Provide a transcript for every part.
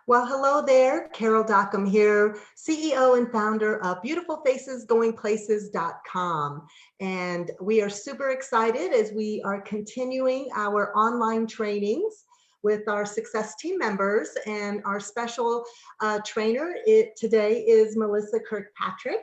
Well, hello there. Carol Dockum here, CEO and founder of beautifulfacesgoingplaces.com. And we are super excited as we are continuing our online trainings with our success team members. And our special trainer today is Melissa Kirkpatrick.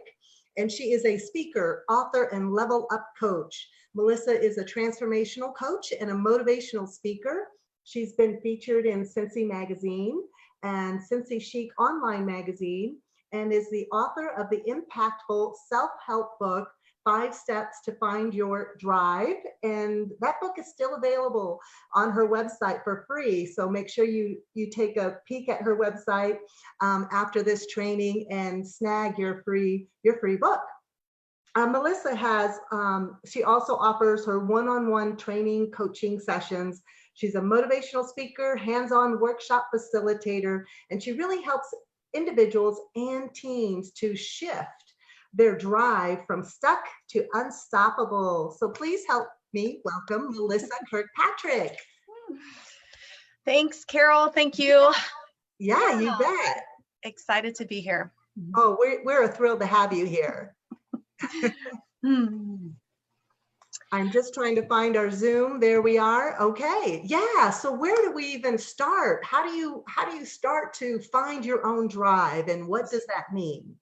And she is a speaker, author, and level up coach. Melissa is a transformational coach and a motivational speaker. She's been featured in Cincy Magazine and Cincy Chic Online Magazine, and is the author of the impactful self-help book, 5 Steps to Find Your Drive. And that book is still available on her website for free. So make sure you take a peek at her website after this training and snag your free book. Melissa she also offers her one-on-one training coaching sessions. She's a motivational speaker, hands-on workshop facilitator, and she really helps individuals and teams to shift their drive from stuck to unstoppable. So please help me welcome Melissa Kirkpatrick. Thanks, Carol. Thank you. Yeah, you bet. Excited to be here. Oh, we're thrilled to have you here. I'm just trying to find our Zoom. There we are. Okay. Yeah. So where do we even start? How do you start to find your own drive, and what does that mean?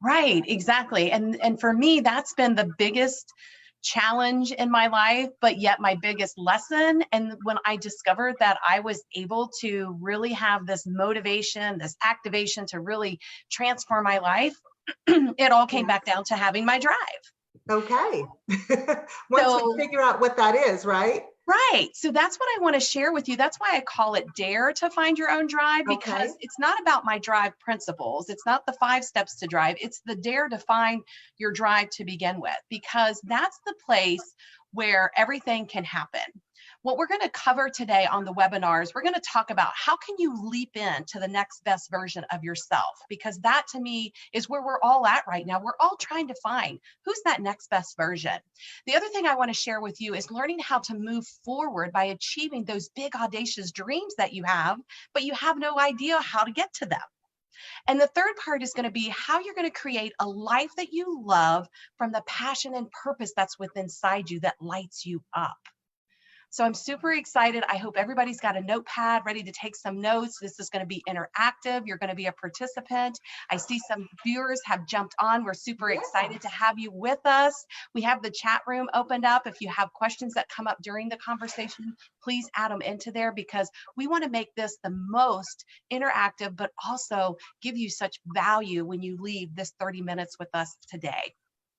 Right. Exactly. And for me, that's been the biggest challenge in my life, but yet my biggest lesson. And when I discovered that I was able to really have this motivation, this activation to really transform my life, it all came back down to having my drive. Okay. Once we figure out what that is, right? Right. So that's what I want to share with you. That's why I call it Dare to Find Your Own Drive, because it's not about my drive principles. It's not the 5 steps to drive. It's the dare to find your drive to begin with, because that's the place where everything can happen. What we're going to cover today on the webinars, we're going to talk about how can you leap into the next best version of yourself, because that to me is where we're all at right now. We're all trying to find who's that next best version. The other thing I want to share with you is learning how to move forward by achieving those big audacious dreams that you have, but you have no idea how to get to them. And the third part is going to be how you're going to create a life that you love from the passion and purpose that's within inside you that lights you up. So I'm super excited. I hope everybody's got a notepad ready to take some notes. This is going to be interactive. You're going to be a participant. I see some viewers have jumped on. We're super excited to have you with us. We have the chat room opened up. If you have questions that come up during the conversation, please add them into there, because we want to make this the most interactive, but also give you such value when you leave this 30 minutes with us today.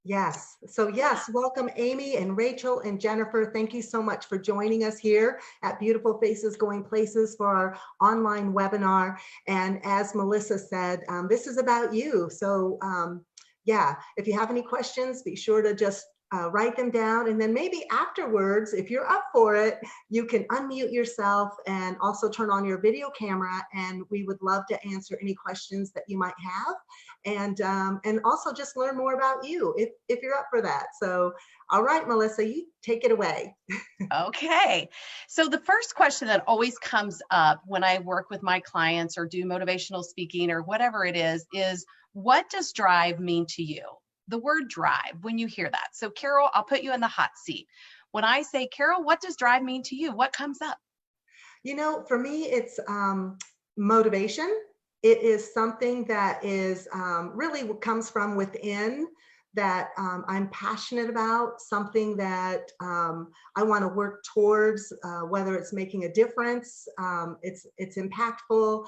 Yes. So yes, welcome Amy and Rachel and Jennifer. Thank you so much for joining us here at Beautiful Faces Going Places for our online webinar. And as Melissa said, this is about you. So yeah, if you have any questions, be sure to just write them down. And then maybe afterwards, if you're up for it, you can unmute yourself and also turn on your video camera. And we would love to answer any questions that you might have. And also just learn more about you if you're up for that. So, all right, Melissa, you take it away. Okay. So the first question that always comes up when I work with my clients or do motivational speaking or whatever it is what does drive mean to you? The word drive, when you hear that. So Carol, I'll put you in the hot seat. When I say, Carol, what does drive mean to you? What comes up? You know, for me, it's motivation. It is something that is really what comes from within, that I'm passionate about, something that I want to work towards, whether it's making a difference, it's impactful.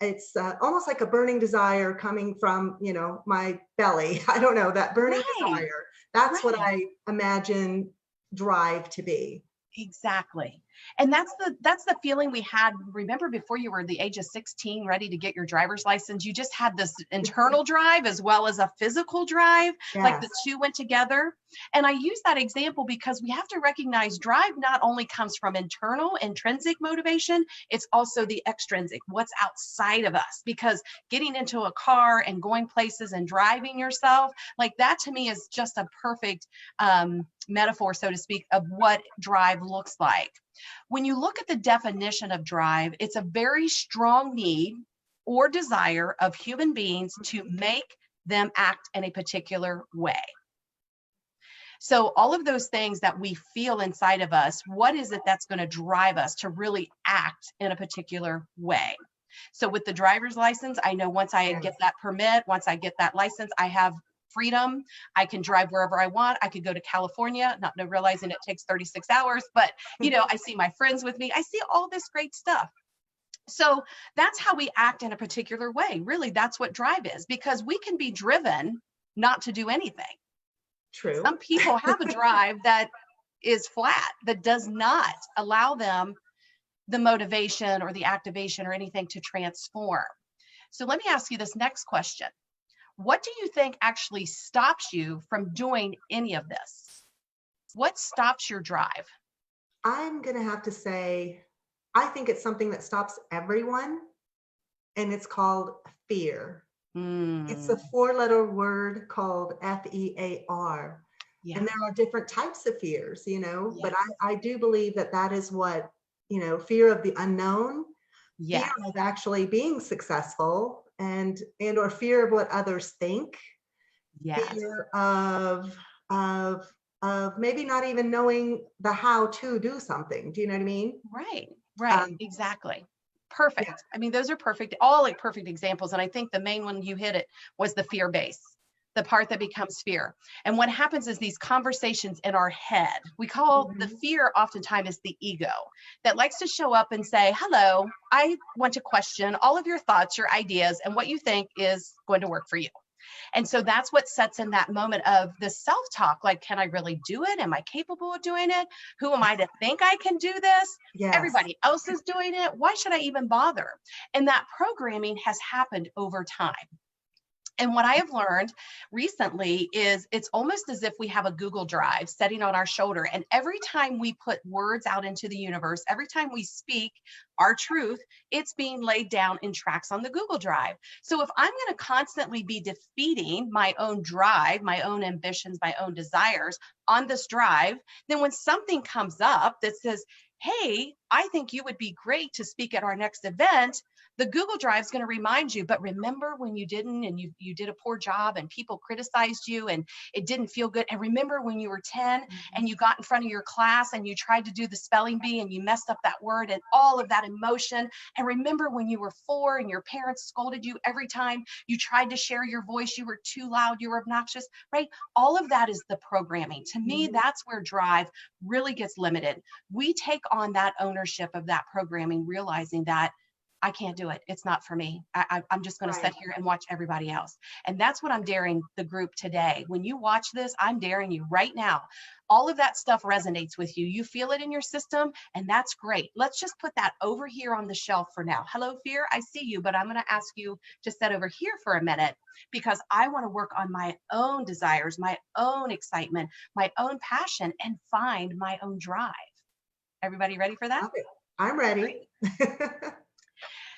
It's almost like a burning desire coming from, you know, my belly. I don't know, that burning desire. That's what I imagine drive to be. Exactly. And that's the feeling we had. Remember, before you were the age of 16, ready to get your driver's license, you just had this internal drive as well as a physical drive, like the two went together. And I use that example because we have to recognize drive not only comes from internal, intrinsic motivation, it's also the extrinsic, what's outside of us. Because getting into a car and going places and driving yourself, like that to me is just a perfect metaphor, so to speak, of what drive looks like. When you look at the definition of drive, it's a very strong need or desire of human beings to make them act in a particular way. So all of those things that we feel inside of us, what is it that's going to drive us to really act in a particular way? So with the driver's license, I know once I get that permit, once I get that license, I have freedom. I can drive wherever I want. I could go to California, not realizing it takes 36 hours, but you know, I see my friends with me. I see all this great stuff. So that's how we act in a particular way. Really, that's what drive is, because we can be driven not to do anything. True. Some people have a drive that is flat, that does not allow them the motivation or the activation or anything to transform. So let me ask you this next question. What do you think actually stops you from doing any of this? What stops your drive? I'm going to have to say, I think it's something that stops everyone, and it's called fear. It's a 4-letter word called FEAR. Yeah. And there are different types of fears, you know, Yes. but I do believe that that is what, you know, fear of the unknown, Yes. fear of actually being successful, and or fear of what others think, Yes. fear of maybe not even knowing the how to do something. Do you know what I mean? Right. Exactly. Perfect. Yeah. I mean, those are perfect, all like perfect examples. And I think the main one you hit it was the fear base, the part that becomes fear. And what happens is these conversations in our head, we call the fear oftentimes is the ego that likes to show up and say, hello, I want to question all of your thoughts, your ideas, and what you think is going to work for you. And so that's what sets in that moment of the self-talk, like, can I really do it? Am I capable of doing it? Who am I to think I can do this? Yes. Everybody else is doing it. Why should I even bother? And that programming has happened over time. And what I have learned recently is it's almost as if we have a Google Drive sitting on our shoulder. And every time we put words out into the universe, every time we speak our truth, it's being laid down in tracks on the Google Drive. So if I'm going to constantly be defeating my own drive, my own ambitions, my own desires on this drive, then when something comes up that says, hey, I think you would be great to speak at our next event, the Google Drive is going to remind you, but remember when you didn't, and you did a poor job and people criticized you and it didn't feel good. And remember when you were 10 and you got in front of your class and you tried to do the spelling bee and you messed up that word and all of that emotion. And remember when you were 4 and your parents scolded you every time you tried to share your voice, you were too loud, you were obnoxious, right? All of that is the programming. To me, that's where drive really gets limited. We take on that ownership of that programming, realizing that I can't do it. It's not for me. I'm just going to sit here and watch everybody else. And that's what I'm daring the group today. When you watch this, I'm daring you right now. All of that stuff resonates with you. You feel it in your system, and that's great. Let's just put that over here on the shelf for now. Hello, fear. I see you, but I'm going to ask you to sit over here for a minute because I want to work on my own desires, my own excitement, my own passion, and find my own drive. Everybody ready for that? I'm ready.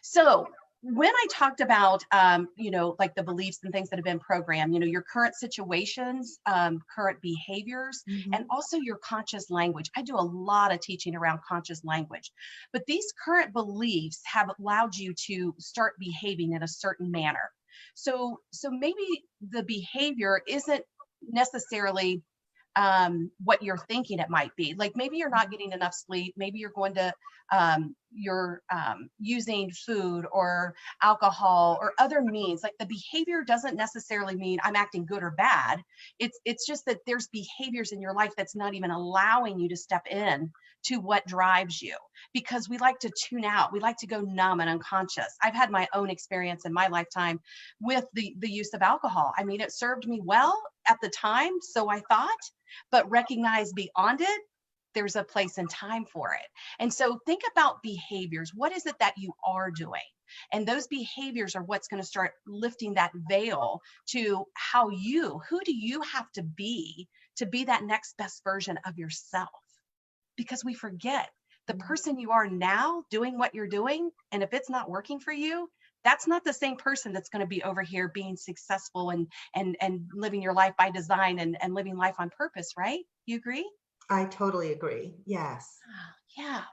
So when I talked about, like the beliefs and things that have been programmed, your current situations, current behaviors, and also your conscious language. I do a lot of teaching around conscious language, but these current beliefs have allowed you to start behaving in a certain manner. So maybe the behavior isn't necessarily what you're thinking it might be. Like maybe you're not getting enough sleep. Maybe you're going to, you're using food or alcohol or other means. Like the behavior doesn't necessarily mean I'm acting good or bad. It's just that there's behaviors in your life that's not even allowing you to step in to what drives you, because we like to tune out. We like to go numb and unconscious. I've had my own experience in my lifetime with the use of alcohol. I mean, it served me well at the time, so I thought, but recognize beyond it, there's a place and time for it. And so think about behaviors. What is it that you are doing? And those behaviors are what's going to start lifting that veil to who do you have to be that next best version of yourself? Because we forget the person you are now doing what you're doing. And if it's not working for you, that's not the same person that's going to be over here being successful and living your life by design and living life on purpose, right? You agree? I totally agree. Yes. Yeah.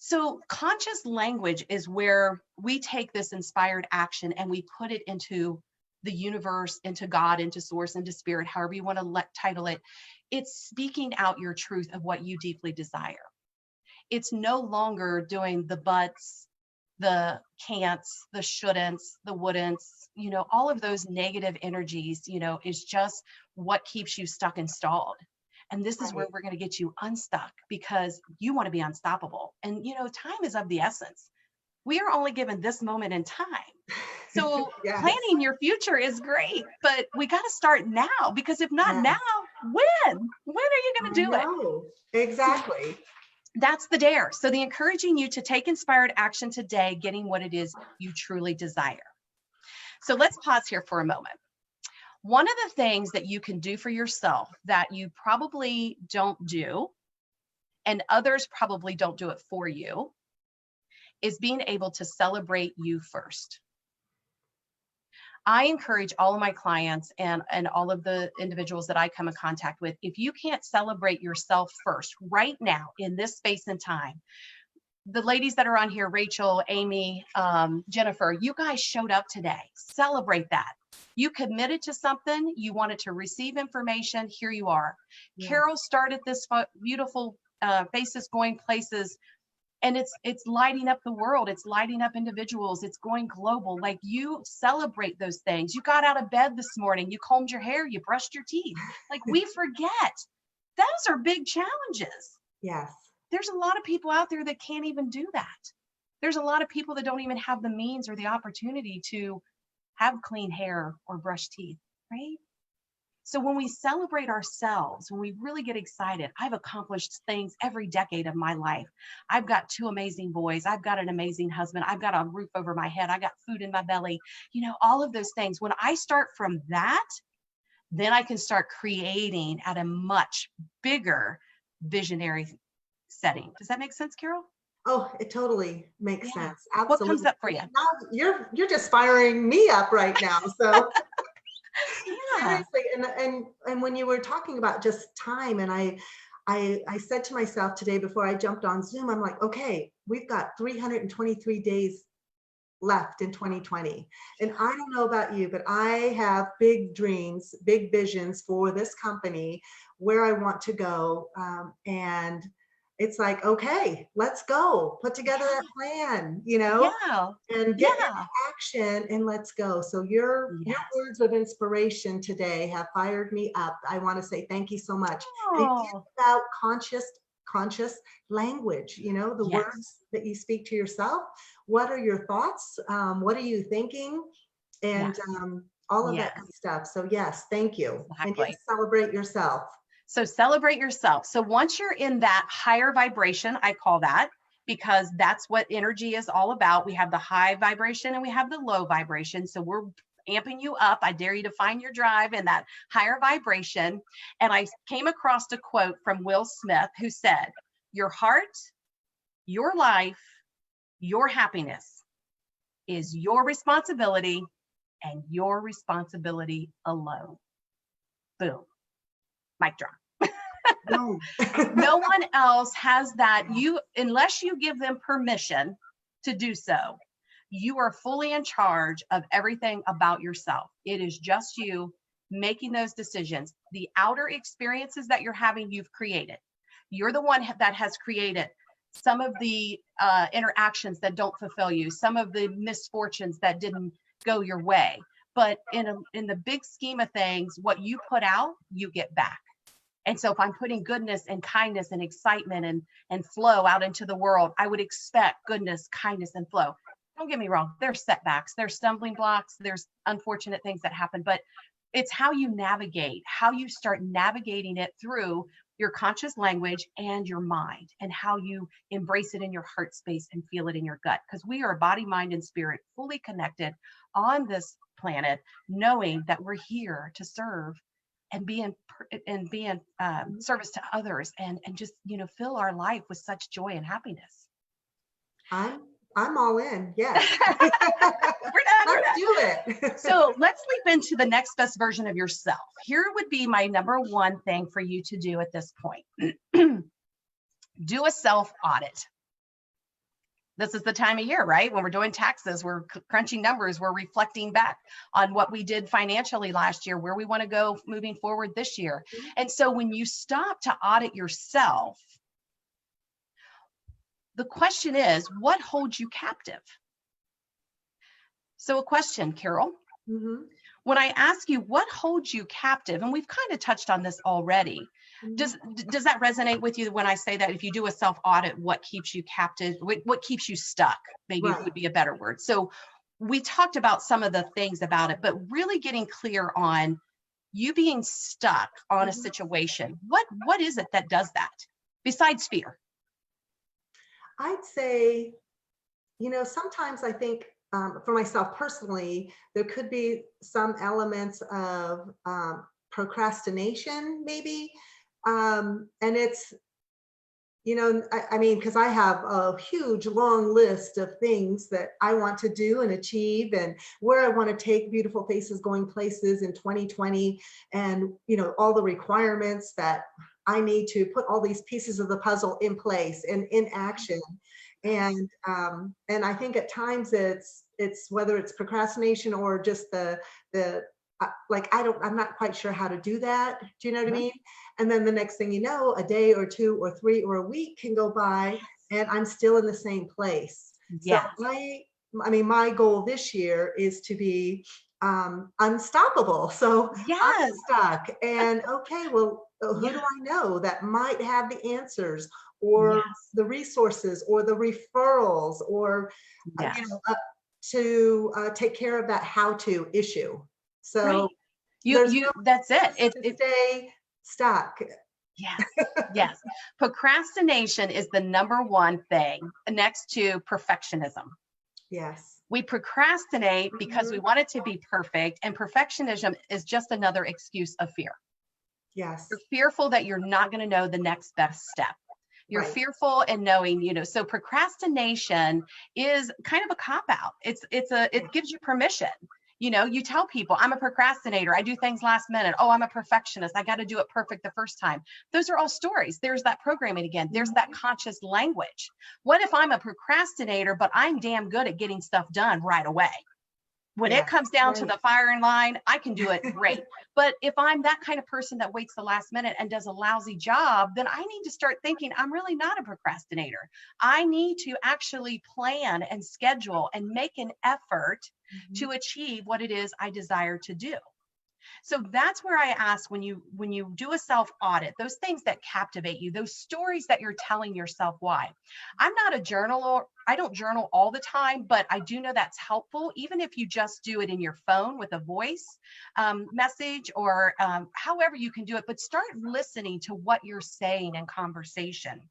So conscious language is where we take this inspired action and we put it into the universe, into God, into source, into spirit, however you want to title it. It's speaking out your truth of what you deeply desire. It's no longer doing the buts, the can'ts, the shouldn'ts, the wouldn'ts, all of those negative energies, is just what keeps you stuck and stalled. And this is where we're going to get you unstuck, because you want to be unstoppable. And, time is of the essence. We are only given this moment in time. So Yes. Planning your future is great, but we got to start now, because if not now, when are you going to do it? Exactly. That's the dare. So the encouraging you to take inspired action today, getting what it is you truly desire. So let's pause here for a moment. One of the things that you can do for yourself that you probably don't do, and others probably don't do it for you, is being able to celebrate you first. I encourage all of my clients and all of the individuals that I come in contact with, if you can't celebrate yourself first right now in this space and time. The ladies that are on here, Rachel, Amy, Jennifer, you guys showed up today. Celebrate that. You committed to something. You wanted to receive information. Here you are. Yeah. Carol started this beautiful Faces Going Places, and it's lighting up the world. It's lighting up individuals. It's going global. Like, you celebrate those things. You got out of bed this morning. You combed your hair. You brushed your teeth. Like, we forget. Those are big challenges. Yes. There's a lot of people out there that can't even do that. There's a lot of people that don't even have the means or the opportunity to have clean hair or brush teeth, right? So when we celebrate ourselves, when we really get excited, I've accomplished things every decade of my life. I've got 2 amazing boys. I've got an amazing husband. I've got a roof over my head. I got food in my belly. All of those things. When I start from that, then I can start creating at a much bigger visionary setting. Does that make sense, Carol? Oh, it totally makes sense. Absolutely. What comes up for you? Now you're just firing me up right now. So yeah. Seriously, and when you were talking about just time, and I said to myself today before I jumped on Zoom, I'm like, okay, we've got 323 days left in 2020. And I don't know about you, but I have big dreams, big visions for this company, where I want to go. And it's like, okay, let's go, put together a plan, and get into action, and let's go. So your words of inspiration today have fired me up. I want to say thank you so much. Oh. It's about conscious language, the words that you speak to yourself. What are your thoughts? What are you thinking? And all of that kind of stuff. So yes, thank you. Exactly. And celebrate yourself. So celebrate yourself. So once you're in that higher vibration, I call that, because that's what energy is all about. We have the high vibration and we have the low vibration. So we're amping you up. I dare you to find your drive in that higher vibration. And I came across a quote from Will Smith, who said, "Your heart, your life, your happiness is your responsibility, and your responsibility alone." Boom. Mic drop. No. No one else has that. Unless you give them permission to do so, you are fully in charge of everything about yourself. It is just you making those decisions. The outer experiences that you're having, you've created. You're the one that has created some of the interactions that don't fulfill you, some of the misfortunes that didn't go your way. But in the big scheme of things, what you put out, you get back. And so if I'm putting goodness and kindness and excitement and flow out into the world, I would expect goodness, kindness, and flow. Don't get me wrong. There's setbacks, there's stumbling blocks, there's unfortunate things that happen, but it's how you navigate, how you start navigating it through your conscious language and your mind, and how you embrace it in your heart space and feel it in your gut. Because we are body, mind, and spirit fully connected on this planet, knowing that we're here to serve and be in service to others, and just fill our life with such joy and happiness. I'm all in. Yes. We're done. Let's do it. So let's leap into the next best version of yourself. Here would be my number one thing for you to do at this point. Do a self audit. This is the time of year, right? When we're doing taxes, we're crunching numbers, we're reflecting back on what we did financially last year, where we want to go moving forward this year. And so when you stop to audit yourself, the question is, what holds you captive? So a question, Carol. Mm-hmm. When I ask you what holds you captive, and we've kind of touched on this already, does that resonate with you when I say that if you do a self-audit, what keeps you captive, what keeps you stuck, maybe Right. would be a better word. So we talked about some of the things about it, but really getting clear on you being stuck on a situation. What is it that does that besides fear? I'd say, sometimes I think for myself personally, there could be some elements of procrastination, maybe. And it's, I mean, because I have a huge long list of things that I want to do and achieve, and where I want to take Beautiful Faces Going Places in 2020, and, all the requirements that I need to put all these pieces of the puzzle in place and in action. And I think at times it's whether it's procrastination or just the like I'm not quite sure how to do that. Do you know what I mean? And then the next thing you know, a day or two or three or a week can go by, and I'm still in the same place. Yes. So I mean, my goal this year is to be unstoppable. So I'm stuck, and okay, well, who do I know that might have the answers, or the resources, or the referrals, or to take care of that how-to issue. So that's it. It stay stuck. Yes. Procrastination is the number one thing next to perfectionism. Yes. We procrastinate because we want it to be perfect, and perfectionism is just another excuse of fear. Yes. You're fearful that you're not going to know the next best step. You're fearful in knowing, so procrastination is kind of a cop-out. It gives you permission. You tell people, I'm a procrastinator. I do things last minute. Oh, I'm a perfectionist. I got to do it perfect the first time. Those are all stories. There's that programming again. There's that conscious language. What if I'm a procrastinator, but I'm damn good at getting stuff done right away? When it comes down to the firing line, I can do it great. But if I'm that kind of person that waits the last minute and does a lousy job, then I need to start thinking I'm really not a procrastinator. I need to actually plan and schedule and make an effort to achieve what it is I desire to do. So that's where I ask, when you do a self-audit, those things that captivate you, those stories that you're telling yourself why. I'm not a journaler. I don't journal all the time, but I do know that's helpful, even if you just do it in your phone with a voice message, or however you can do it, but start listening to what you're saying in conversation.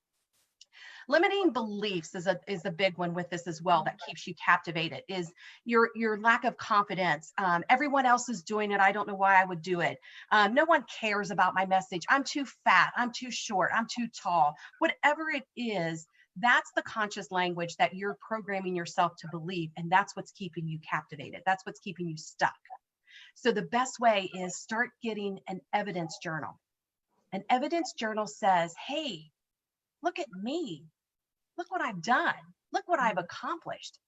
Limiting beliefs is a big one with this as well, that keeps you captivated, is your lack of confidence. Everyone else is doing it. I don't know why I would do it. No one cares about my message. I'm too fat. I'm too short. I'm too tall. Whatever it is, that's the conscious language that you're programming yourself to believe. And that's what's keeping you captivated. That's what's keeping you stuck. So the best way is start getting an evidence journal. An evidence journal says, hey, look at me. Look what I've done. Look what I've accomplished.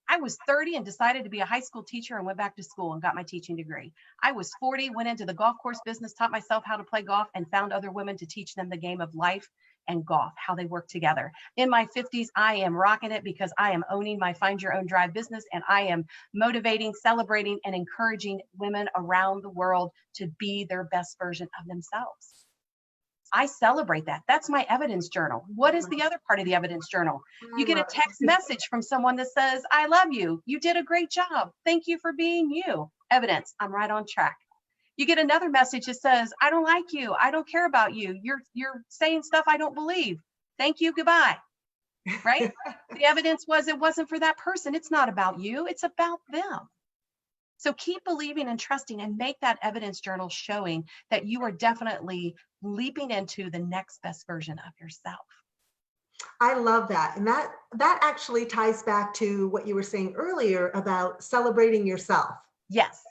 I was 30 and decided to be a high school teacher and went back to school and got my teaching degree. I was 40, went into the golf course business, taught myself how to play golf, and found other women to teach them the game of life and golf, how they work together. In my 50s, I am rocking it because I am owning my Find Your Own Drive business, and I am motivating, celebrating, and encouraging women around the world to be their best version of themselves. I celebrate that. That's my evidence journal. What is the other part of the evidence journal? You get a text message from someone that says, I love you. You did a great job. Thank you for being you. Evidence. I'm right on track. You get another message that says, I don't like you. I don't care about you. You're saying stuff I don't believe. Thank you. Goodbye. Right? The evidence was, it wasn't for that person. It's not about you. It's about them. So keep believing and trusting, and make that evidence journal showing that you are definitely leaping into the next best version of yourself. I love that. And that actually ties back to what you were saying earlier about celebrating yourself. Yes.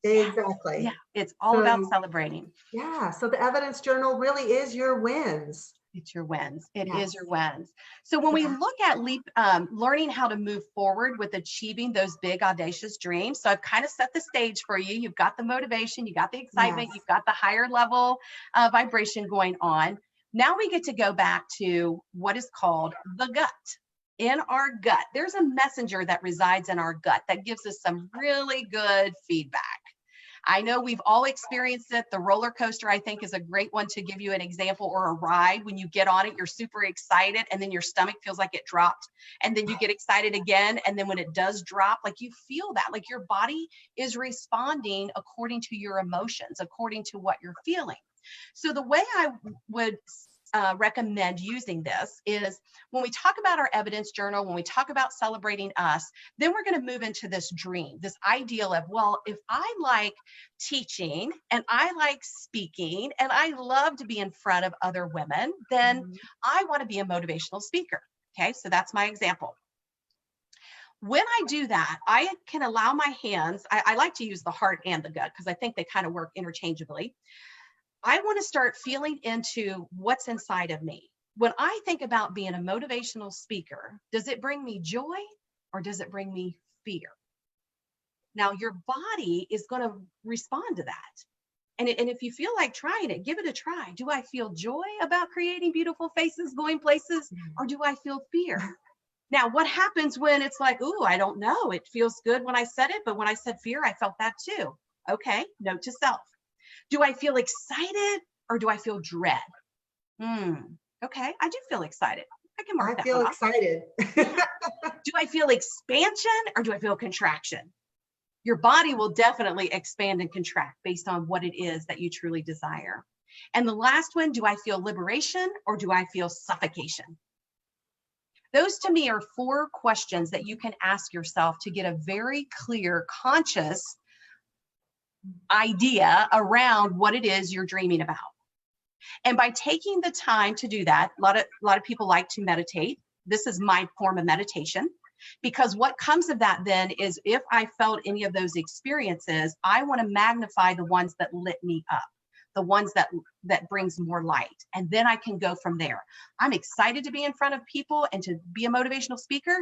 Exactly. Yeah. It's all about celebrating. Yeah. So the evidence journal really is your wins. It's your wins. It Yes. is your wins. So when we Yeah. look at learning how to move forward with achieving those big audacious dreams, so I've kind of set the stage for you. You've got the motivation, you got the excitement, Yes. you've got the higher level vibration going on. Now we get to go back to what is called the gut. In our gut, there's a messenger that resides in our gut that gives us some really good feedback. I know we've all experienced it. The roller coaster, I think, is a great one to give you an example, or a ride. When you get on it, you're super excited, and then your stomach feels like it dropped, and then you get excited again, and then when it does drop, like you feel that, like your body is responding according to your emotions, according to what you're feeling. So the way I would recommend using this is when we talk about our evidence journal, when we talk about celebrating us, then we're going to move into this dream, this ideal of, well, if I like teaching and I like speaking and I love to be in front of other women, then I want to be a motivational speaker. Okay, so that's my example. When I do that, I can allow my hands, I like to use the heart and the gut because I think they kind of work interchangeably. I want to start feeling into what's inside of me. When I think about being a motivational speaker, does it bring me joy or does it bring me fear? Now, your body is going to respond to that. And if you feel like trying it, give it a try. Do I feel joy about creating beautiful faces, going places, or do I feel fear? Now, what happens when it's like, ooh, I don't know. It feels good when I said it, but when I said fear, I felt that too. Okay, note to self. Do I feel excited or do I feel dread? Okay, I do feel excited. I can mark that. I feel excited. Do I feel expansion or do I feel contraction? Your body will definitely expand and contract based on what it is that you truly desire. And the last one, do I feel liberation or do I feel suffocation? Those to me are 4 questions that you can ask yourself to get a very clear, conscious idea around what it is you're dreaming about. And by taking the time to do that, a lot of people like to meditate. This is my form of meditation, because what comes of that then is if I felt any of those experiences, I want to magnify the ones that lit me up, the ones that brings more light. And then I can go from there. I'm excited to be in front of people and to be a motivational speaker,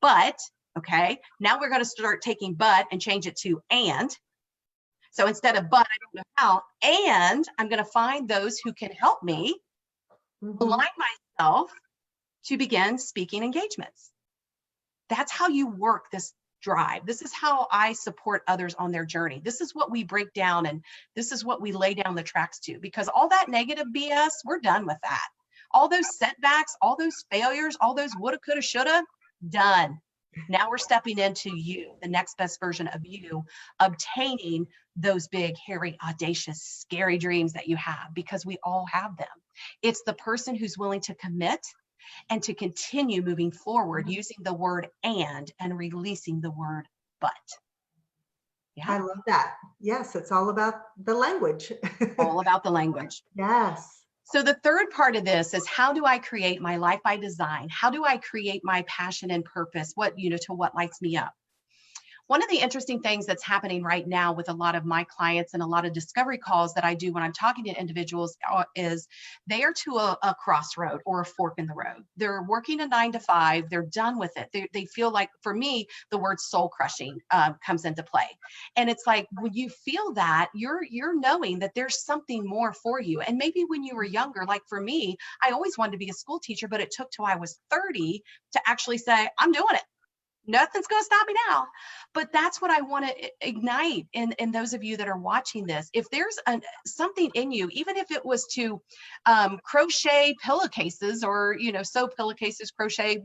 but okay, now we're going to start taking but and change it to and. So instead of but, I don't know how, and I'm going to find those who can help me align myself to begin speaking engagements. That's how you work this drive. This is how I support others on their journey. This is what we break down, and this is what we lay down the tracks to, because all that negative BS, we're done with that. All those setbacks, all those failures, all those woulda, coulda, shoulda, done. Now we're stepping into you, the next best version of you, obtaining those big, hairy, audacious, scary dreams that you have, because we all have them. It's the person who's willing to commit and to continue moving forward using the word and releasing the word but. Yeah. I love that. Yes, it's all about the language. All about the language. Yes. So the third part of this is, how do I create my life by design? How do I create my passion and purpose? To what lights me up? One of the interesting things that's happening right now with a lot of my clients and a lot of discovery calls that I do when I'm talking to individuals is they are to a crossroad or a fork in the road. They're working a 9 to 5. They're done with it. They feel like, for me, the word soul crushing comes into play. And it's like, when you feel that, you're knowing that there's something more for you. And maybe when you were younger, like for me, I always wanted to be a school teacher, but it took till I was 30 to actually say, I'm doing it. Nothing's going to stop me now. But that's what I want to ignite in those of you that are watching this. If there's something in you, even if it was to crochet pillowcases or, sew pillowcases, crochet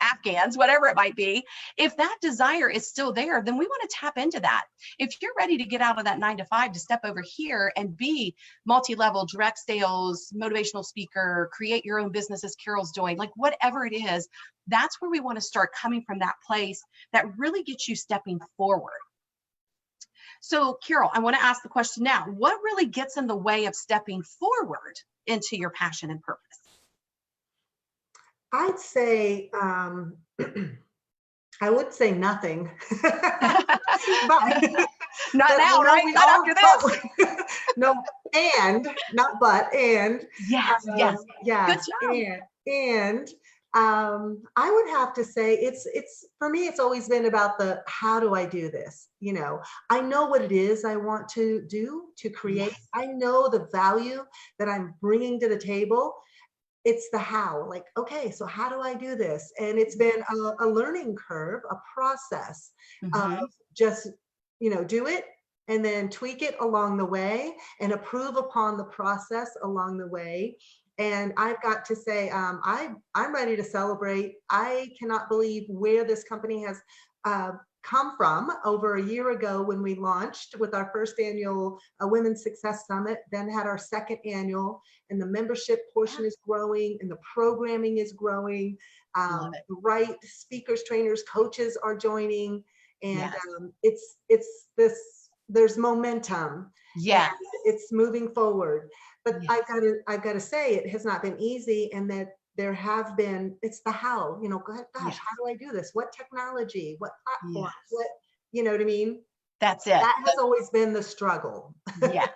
Afghans, whatever it might be, if that desire is still there, then we want to tap into that. If you're ready to get out of that 9 to 5 to step over here and be multi-level direct sales, motivational speaker, create your own business as Carol's doing, like whatever it is, that's where we want to start coming from, that place that really gets you stepping forward. So Carol, I want to ask the question now, what really gets in the way of stepping forward into your passion and purpose? I'd say, I would say nothing. But not now, right? Not after this. No, And not but, and Yes, yes. Good yes, job. and I would have to say it's for me, it's always been about the how do I do this? You know, I know what it is I want to do to create. Yes, I know the value that I'm bringing to the table. It's the how, like, okay, so how do I do this? And it's been a learning curve, a process of hmm just, do it and then tweak it along the way and approve upon the process along the way. And I've got to say, I'm ready to celebrate. I cannot believe where this company has come from over a year ago when we launched with our first annual Women's Success Summit, then had our second annual, and the membership portion is growing and the programming is growing. love it. The right speakers, trainers, coaches are joining, and Yes, it's this. There's momentum, and yes, it's moving forward. But yes, I've got to say it has not been easy, and that there have been. It's the how. Gosh, yes, how do I do this? What technology? What platforms? yes. What you know what I mean? That's it. That has always been the struggle. Yes.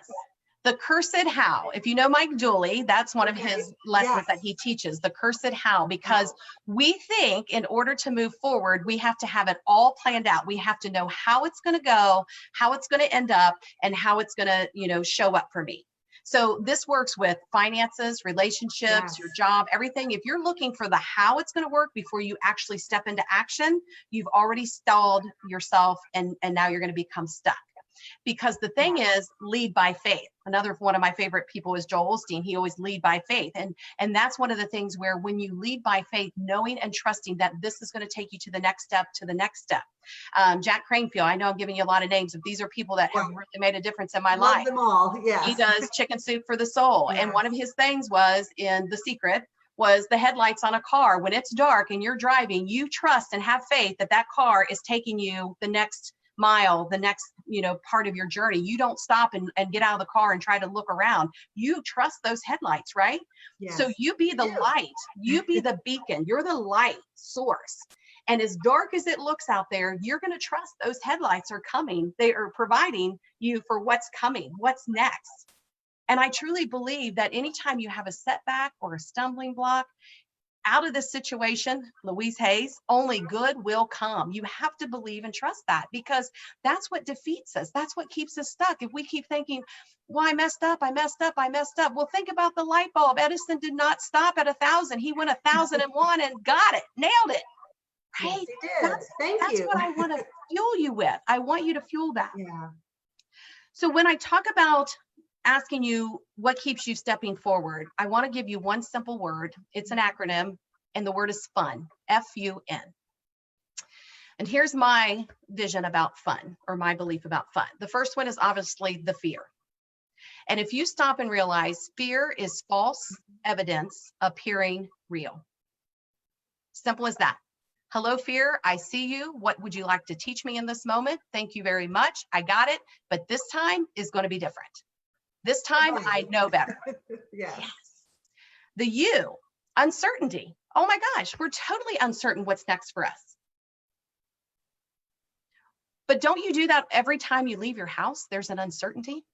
The cursed how. If you know Mike Dooley, that's one of Okay. his lessons Yes. that he teaches, the cursed how, because we think in order to move forward, we have to have it all planned out. We have to know how it's going to go, how it's going to end up, and how it's going to, show up for me. So this works with finances, relationships, Yes. your job, everything. If you're looking for the how it's going to work before you actually step into action, you've already stalled yourself, and now you're going to become stuck. Because the thing is, lead by faith. Another one of my favorite people is Joel Osteen. He always lead by faith. And that's one of the things where when you lead by faith, knowing and trusting that this is going to take you to the next step, Jack Cranfield, I know I'm giving you a lot of names, but these are people that have really made a difference in my Love life. them all. Yes. He does Chicken Soup for the Soul. Yes. And one of his things was in The Secret was the headlights on a car. When it's dark and you're driving, you trust and have faith that that car is taking you the next mile, the next, part of your journey. You don't stop and get out of the car and try to look around. You trust those headlights, right? Yes. So you be the light, you be the beacon, you're the light source. And as dark as it looks out there, you're going to trust those headlights are coming. They are providing you for what's coming, what's next. And I truly believe that anytime you have a setback or a stumbling block, out of this situation, Louise Hayes, only good will come. You have to believe and trust that, because that's what defeats us. That's what keeps us stuck. If we keep thinking, well, I messed up. Well, think about the light bulb. Edison did not stop at 1,000. He went 1,001 and got it, nailed it. Right? Yes, he did. Thank you. That's what I want to fuel you with. I want you to fuel that. Yeah. So when I talk about asking you what keeps you stepping forward, I want to give you one simple word. It's an acronym, and the word is fun, F-U-N. And here's my vision about fun, or my belief about fun. The first one is obviously the fear. And if you stop and realize fear is false evidence appearing real. Simple as that. Hello, fear. I see you. What would you like to teach me in this moment? Thank you very much. I got it. But this time is going to be different. This time I know better. Yes. The U, uncertainty. Oh my gosh, we're totally uncertain what's next for us. But don't you do that every time you leave your house? There's an uncertainty.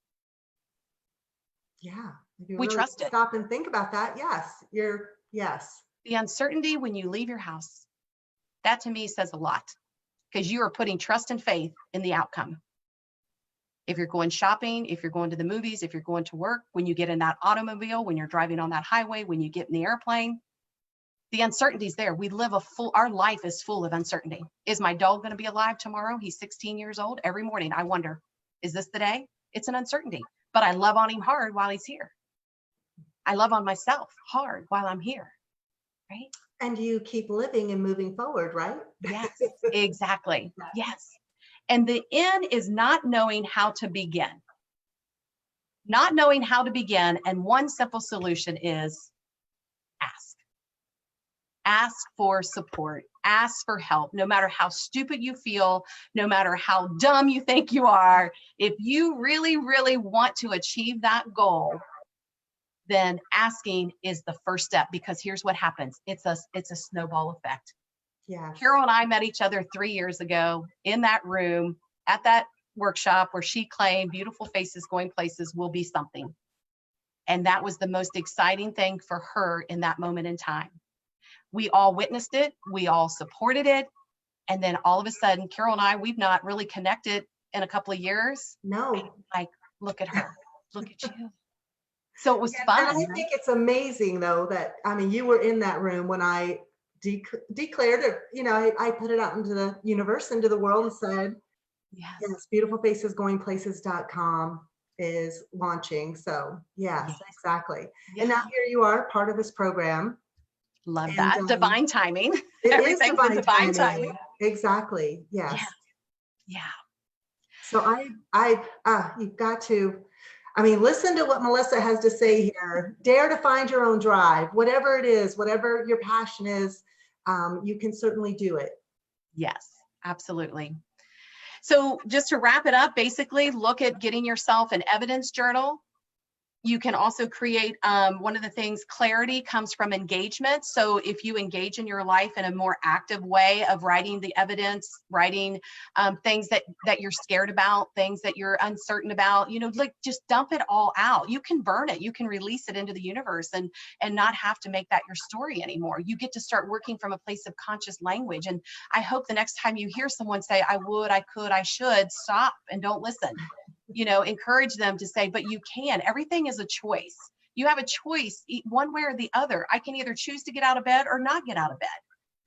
Yeah. If We really trust it. Stop and think about that. Yes. Yes. The uncertainty when you leave your house, that to me says a lot, because you are putting trust and faith in the outcome. If you're going shopping, if you're going to the movies, if you're going to work, when you get in that automobile, when you're driving on that highway, when you get in the airplane, the uncertainty's there. Our life is full of uncertainty. Is my dog going to be alive tomorrow? He's 16 years old. Every morning I wonder, is this the day? It's an uncertainty, but I love on him hard while he's here. I love on myself hard while I'm here, right? And you keep living and moving forward, right? Yes, exactly. Yes. And the N is not knowing how to begin. Not knowing how to begin. And one simple solution is ask. Ask for support. Ask for help. No matter how stupid you feel, no matter how dumb you think you are, if you really, really want to achieve that goal, then asking is the first step, because here's what happens. It's a snowball effect. Yeah. Carol and I met each other 3 years ago in that room at that workshop where she claimed beautiful faces going places will be something. And that was the most exciting thing for her in that moment in time. We all witnessed it. We all supported it. And then all of a sudden, Carol and I, we've not really connected in a couple of years. No. Like, look at her. Look at you. So it was And fun. I think it's amazing, though, that, I mean, you were in that room when I declared it, you know, I put it out into the universe, into the world, and said, yes, beautifulfacesgoingplaces.com is launching. So yes, exactly. Yeah. And now here you are, part of this program. Love that. Divine timing. It is divine timing. Exactly. Yes. Yeah. So you've got to, I mean, listen to what Melissa has to say here. Dare to find your own drive, whatever it is, whatever your passion is, you can certainly do it. Yes, absolutely. So just to wrap it up, basically look at getting yourself an evidence journal. You can also create, one of the things, clarity comes from engagement. So if you engage in your life in a more active way of writing the evidence, writing things that you're scared about, things that you're uncertain about, you know, like just dump it all out. You can burn it, you can release it into the universe and not have to make that your story anymore. You get to start working from a place of conscious language. And I hope the next time you hear someone say, I would, I could, I should, stop and don't listen. You know, encourage them to say, but you can. Everything is a choice. You have a choice one way or the other. I can either choose to get out of bed or not get out of bed.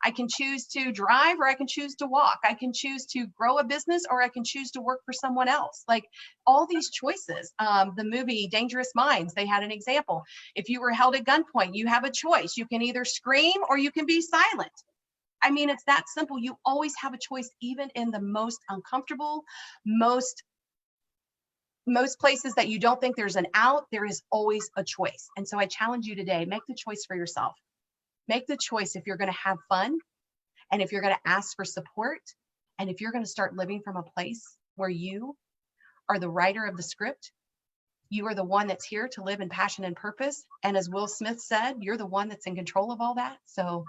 I can choose to drive or I can choose to walk. I can choose to grow a business or I can choose to work for someone else. Like all these choices. The movie Dangerous Minds, they had an example. If you were held at gunpoint, you have a choice. You can either scream or you can be silent. I mean, it's that simple. You always have a choice, even in the most uncomfortable, most places that you don't think there's an out, there is always a choice. And so I challenge you today, make the choice for yourself. Make the choice if you're going to have fun and if you're going to ask for support and if you're going to start living from a place where you are the writer of the script. You are the one that's here to live in passion and purpose. And as Will Smith said, you're the one that's in control of all that. So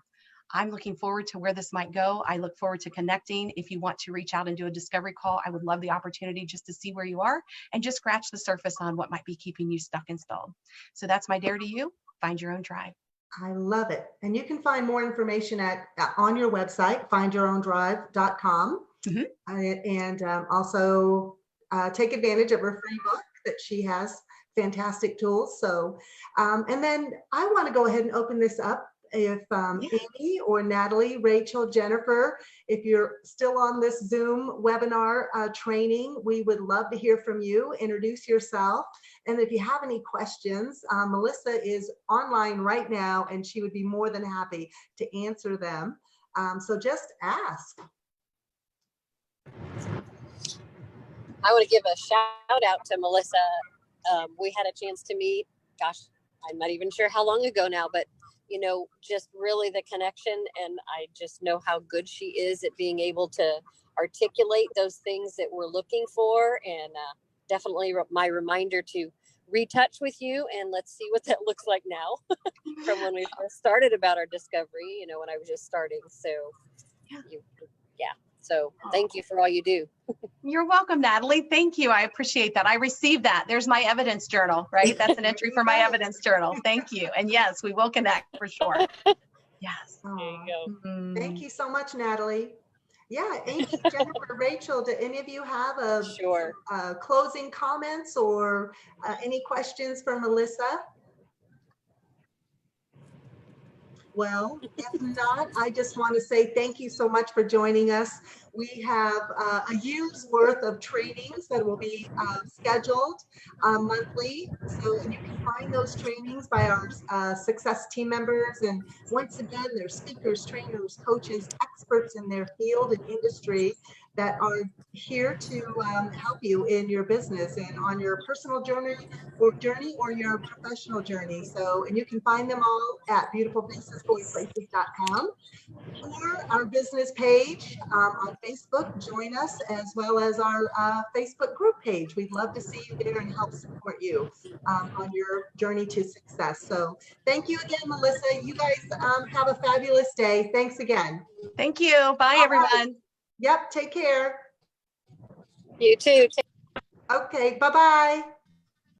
I'm looking forward to where this might go. I look forward to connecting. If you want to reach out and do a discovery call, I would love the opportunity just to see where you are and just scratch the surface on what might be keeping you stuck and stalled. So that's my dare to you. Find your own drive. I love it. And you can find more information on your website, findyourown.com. And also take advantage of her free book that she has, fantastic tools. So, and then I want to go ahead and open this up. If Amy or Natalie, Rachel, Jennifer, if you're still on this Zoom webinar training, we would love to hear from you. Introduce yourself. And if you have any questions, Melissa is online right now and she would be more than happy to answer them. So just ask. I want to give a shout out to Melissa. We had a chance to meet, gosh, I'm not even sure how long ago now, but you know, just really the connection. And I just know how good she is at being able to articulate those things that we're looking for. And definitely my reminder to retouch with you and let's see what that looks like now from when we first started about our discovery, you know, when I was just starting. So so thank you for all you do. You're welcome, Natalie. Thank you. I appreciate that. I received that. There's my evidence journal, right? That's an entry for my evidence journal. Thank you. And yes, we will connect for sure. Yes. There you go. Thank you so much, Natalie. Yeah, Amy, Jennifer, Rachel, do any of you have closing comments or any questions for Melissa? Well, if not, I just want to say thank you so much for joining us. We have a year's worth of trainings that will be scheduled monthly. So you can find those trainings by our success team members. And once again, they're speakers, trainers, coaches, experts in their field and industry that are here to help you in your business and on your personal journey or your professional journey. So, and you can find them all at beautifulfacesgoingplaces.com or our business page on Facebook. Join us as well as our Facebook group page. We'd love to see you there and help support you on your journey to success. So thank you again, Melissa. You guys have a fabulous day. Thanks again. Thank you. Bye, everyone. Yep. Take care. You too. Okay. Bye-bye.